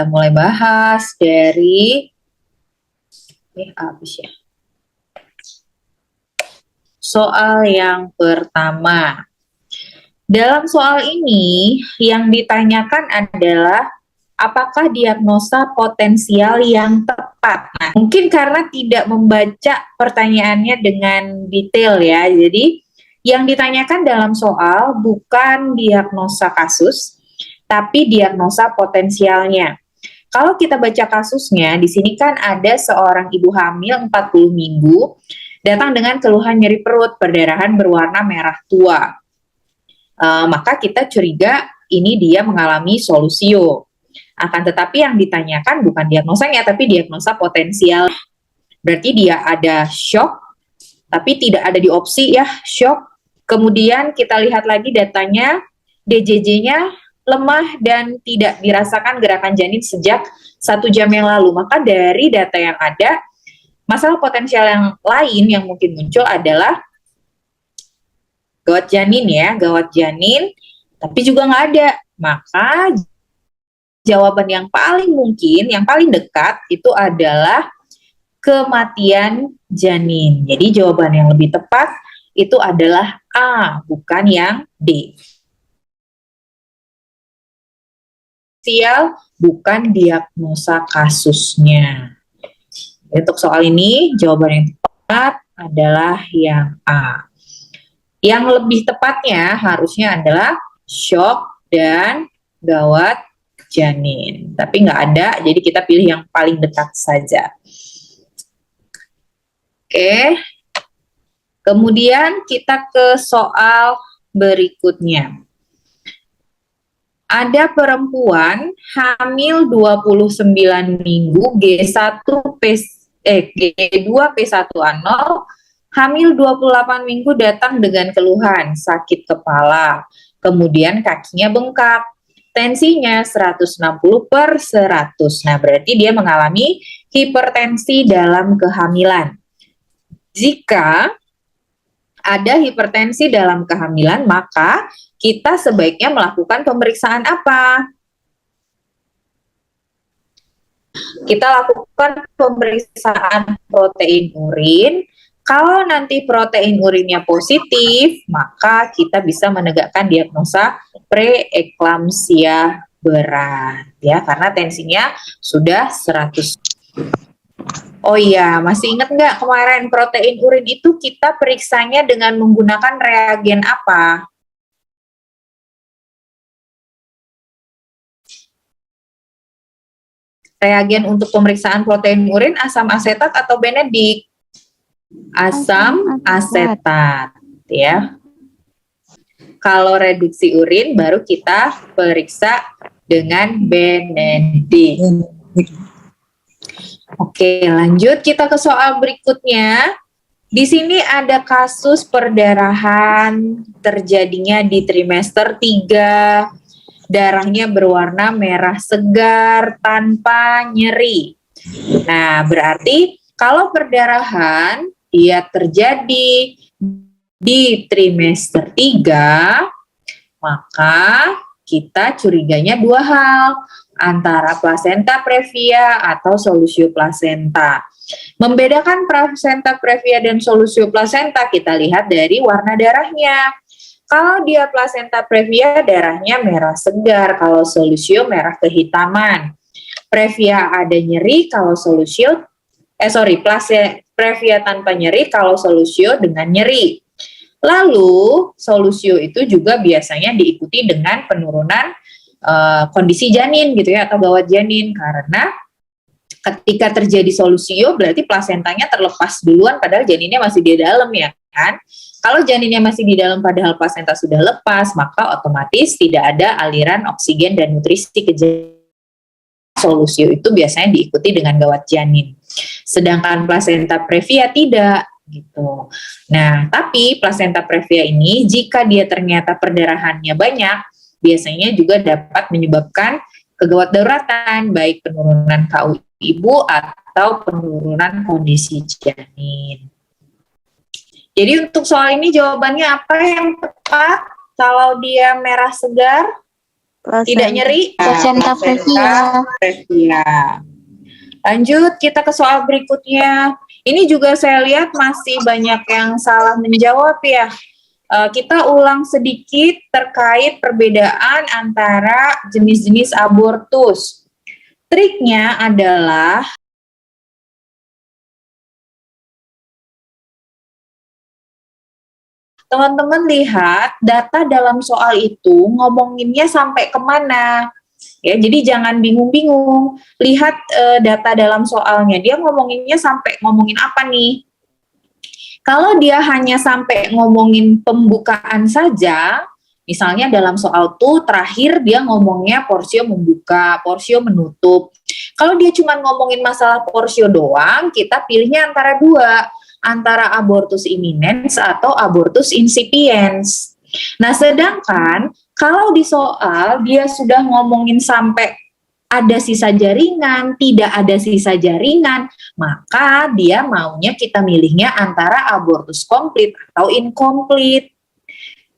kita mulai bahas dari habis ya. Soal yang pertama. Dalam soal ini yang ditanyakan adalah apakah diagnosa potensial yang tepat. Nah, mungkin karena tidak membaca pertanyaannya dengan detail ya. Jadi yang ditanyakan dalam soal bukan diagnosa kasus, tapi diagnosa potensialnya. Kalau kita baca kasusnya, di sini kan ada seorang ibu hamil 40 minggu datang dengan keluhan nyeri perut, perdarahan berwarna merah tua. Maka kita curiga ini dia mengalami solusio. Akan tetapi yang ditanyakan bukan diagnosanya, tapi diagnosa potensial. Berarti dia ada shock, tapi tidak ada di opsi ya, shock. Kemudian kita lihat lagi datanya, DJJ-nya lemah dan tidak dirasakan gerakan janin sejak 1 jam yang lalu. Maka dari data yang ada, masalah potensial yang lain yang mungkin muncul adalah gawat janin ya, gawat janin, tapi juga nggak ada. Maka jawaban yang paling mungkin, yang paling dekat itu adalah kematian janin. Jadi jawaban yang lebih tepat itu adalah A, bukan yang D. Bukan diagnosa kasusnya. Untuk soal ini, jawaban yang tepat adalah yang A. Yang lebih tepatnya harusnya adalah shock dan gawat janin. Tapi nggak ada, jadi kita pilih yang paling dekat saja. Oke. Kemudian kita ke soal berikutnya. Ada perempuan hamil 29 minggu G1 G2 P1A0, hamil 28 minggu datang dengan keluhan sakit kepala, kemudian kakinya bengkak, tensinya 160/100. Nah, berarti dia mengalami hipertensi dalam kehamilan. Jika ada hipertensi dalam kehamilan, maka kita sebaiknya melakukan pemeriksaan apa? Kita lakukan pemeriksaan protein urin. Kalau nanti protein urinnya positif, maka kita bisa menegakkan diagnosa preeklamsia berat ya, karena tensinya sudah 100. Oh iya, masih ingat nggak kemarin protein urin itu kita periksanya dengan menggunakan reagen apa? Reagen untuk pemeriksaan protein urin asam asetat atau benedik? Asam asetat ya. Kalau reduksi urin baru kita periksa dengan benedik. Oke, lanjut kita ke soal berikutnya. Di sini ada kasus perdarahan terjadinya di trimester 3. Darahnya berwarna merah segar tanpa nyeri. Nah, berarti kalau perdarahan dia terjadi di trimester 3, maka kita curiganya 2 hal, antara placenta previa atau solusio placenta. Membedakan placenta previa dan solusio placenta kita lihat dari warna darahnya. Kalau dia placenta previa darahnya merah segar, kalau solusio merah kehitaman. Previa ada nyeri, kalau solusio previa tanpa nyeri, kalau solusio dengan nyeri. Lalu solusio itu juga biasanya diikuti dengan penurunan kondisi janin gitu ya, atau gawat janin, karena ketika terjadi solusio berarti plasentanya terlepas duluan padahal janinnya masih di dalam ya kan. Kalau janinnya masih di dalam padahal plasenta sudah lepas, maka otomatis tidak ada aliran oksigen dan nutrisi ke janin. Solusio itu biasanya diikuti dengan gawat janin. Sedangkan plasenta previa tidak gitu. Nah, tapi plasenta previa ini jika dia ternyata perdarahannya banyak, biasanya juga dapat menyebabkan kegawat daruratan, baik penurunan KU ibu atau penurunan kondisi janin. Jadi untuk soal ini jawabannya apa yang tepat? Kalau dia merah segar, Tidak nyeri? Placenta previa. Lanjut, kita ke soal berikutnya. Ini juga saya lihat masih banyak yang salah menjawab ya. Kita ulang sedikit terkait perbedaan antara jenis-jenis abortus. Triknya adalah teman-teman lihat data dalam soal itu ngomonginnya sampai kemana. Ya, jadi jangan bingung-bingung. Lihat data dalam soalnya. Dia ngomonginnya sampai ngomongin apa nih? Kalau dia hanya sampai ngomongin pembukaan saja, misalnya dalam soal tuh terakhir dia ngomongnya porsio membuka, porsio menutup. Kalau dia cuma ngomongin masalah porsio doang, kita pilihnya antara dua, antara abortus imminens atau abortus incipiens. Nah, sedangkan kalau di soal dia sudah ngomongin sampai ada sisa jaringan, tidak ada sisa jaringan, maka dia maunya kita milihnya antara abortus komplit atau incomplete.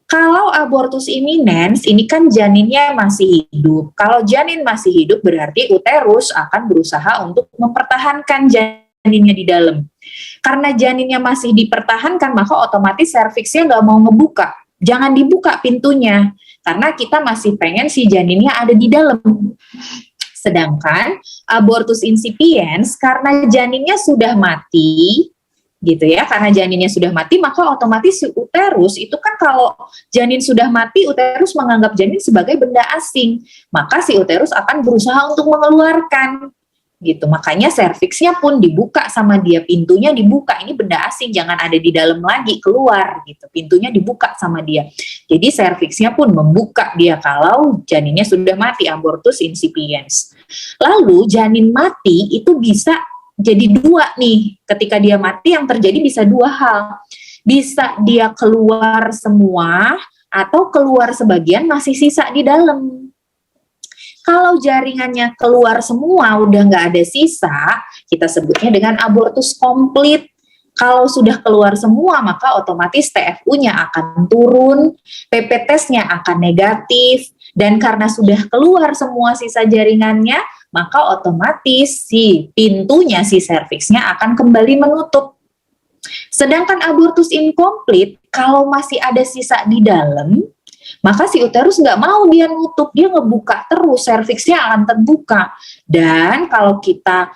Kalau abortus imminens, ini kan janinnya masih hidup. Kalau janin masih hidup berarti uterus akan berusaha untuk mempertahankan janinnya di dalam. Karena janinnya masih dipertahankan, maka otomatis serviksnya nggak mau ngebuka. Jangan dibuka pintunya, karena kita masih pengen si janinnya ada di dalam. Sedangkan abortus incipiens karena janinnya sudah mati, gitu ya, karena janinnya sudah mati, maka otomatis si uterus itu kan kalau janin sudah mati, uterus menganggap janin sebagai benda asing, maka si uterus akan berusaha untuk mengeluarkan, gitu. Makanya serviksnya pun dibuka sama dia, pintunya dibuka, ini benda asing, jangan ada di dalam lagi, keluar, gitu. Pintunya dibuka sama dia. Jadi serviksnya pun membuka dia kalau janinnya sudah mati, abortus incipiens. Lalu janin mati itu bisa jadi dua nih, ketika dia mati yang terjadi bisa dua hal. Bisa dia keluar semua atau keluar sebagian masih sisa di dalam. Kalau jaringannya keluar semua, udah nggak ada sisa, kita sebutnya dengan abortus komplit. Kalau sudah keluar semua, maka otomatis TFU-nya akan turun, PP testnya akan negatif, dan karena sudah keluar semua sisa jaringannya, maka otomatis si pintunya, si serviksnya akan kembali menutup. Sedangkan abortus incomplete, kalau masih ada sisa di dalam, maka si uterus nggak mau dia nutup, dia ngebuka terus, serviksnya akan terbuka. Dan kalau kita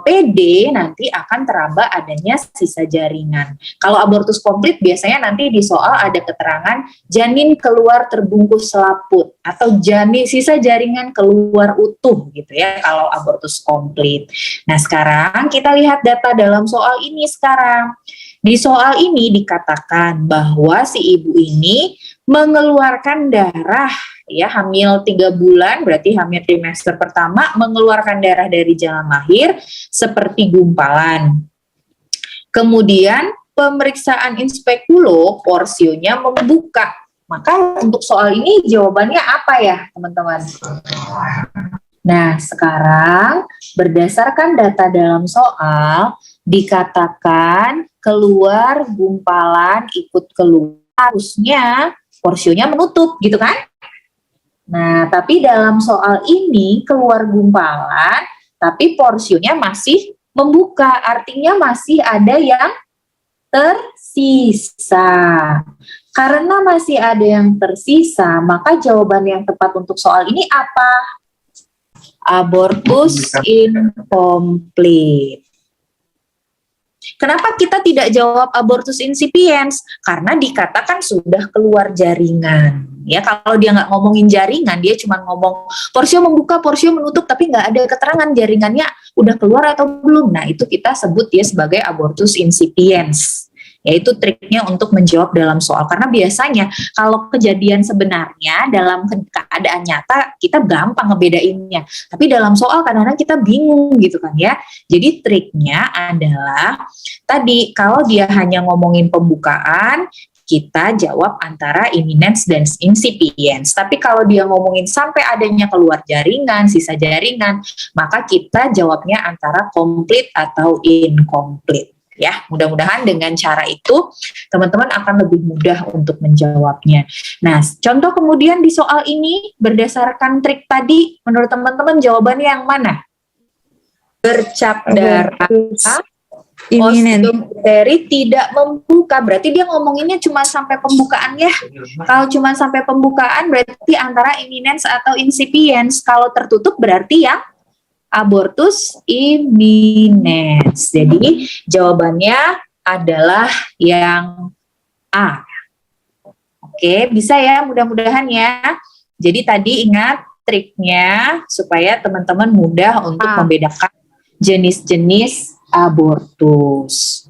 PD nanti akan teraba adanya sisa jaringan. Kalau abortus komplit biasanya nanti di soal ada keterangan janin keluar terbungkus selaput atau janin sisa jaringan keluar utuh gitu ya kalau abortus komplit. Nah, sekarang kita lihat data dalam soal ini sekarang. Di soal ini dikatakan bahwa si ibu ini mengeluarkan darah ya, hamil 3 bulan, berarti hamil trimester pertama, mengeluarkan darah dari jalan lahir seperti gumpalan. Kemudian pemeriksaan inspekulo, porsionya membuka. Maka untuk soal ini jawabannya apa ya teman-teman? Nah, sekarang berdasarkan data dalam soal dikatakan keluar gumpalan ikut keluar, harusnya porsionya menutup gitu kan? Nah, tapi dalam soal ini keluar gumpalan tapi porsionya masih membuka, artinya masih ada yang tersisa. Karena masih ada yang tersisa, maka jawaban yang tepat untuk soal ini apa? Abortus incomplete. Kenapa kita tidak jawab abortus incipiens? Karena dikatakan sudah keluar jaringan. Ya, kalau dia nggak ngomongin jaringan, dia cuma ngomong porsio membuka, porsio menutup, tapi nggak ada keterangan jaringannya udah keluar atau belum. Nah, itu kita sebut dia sebagai abortus incipiens. Yaitu triknya untuk menjawab dalam soal. Karena biasanya kalau kejadian sebenarnya dalam keadaan nyata kita gampang ngebedainnya. Tapi dalam soal kadang-kadang kita bingung gitu kan ya. Jadi triknya adalah tadi kalau dia hanya ngomongin pembukaan, kita jawab antara imminens dan incipiens. Tapi kalau dia ngomongin sampai adanya keluar jaringan, sisa jaringan, maka kita jawabnya antara komplit atau incomplete. Ya, mudah-mudahan dengan cara itu teman-teman akan lebih mudah untuk menjawabnya. Nah, contoh kemudian di soal ini berdasarkan trik tadi, menurut teman-teman jawabannya yang mana? Bercak darah, osteopateri tidak membuka, berarti dia ngomonginnya cuma sampai pembukaan ya. Kalau cuma sampai pembukaan berarti antara imminence atau incipiens. Kalau tertutup berarti ya abortus imminens. Jadi jawabannya adalah yang A. Oke, bisa ya mudah-mudahan ya. Jadi tadi ingat triknya supaya teman-teman mudah untuk membedakan jenis-jenis abortus.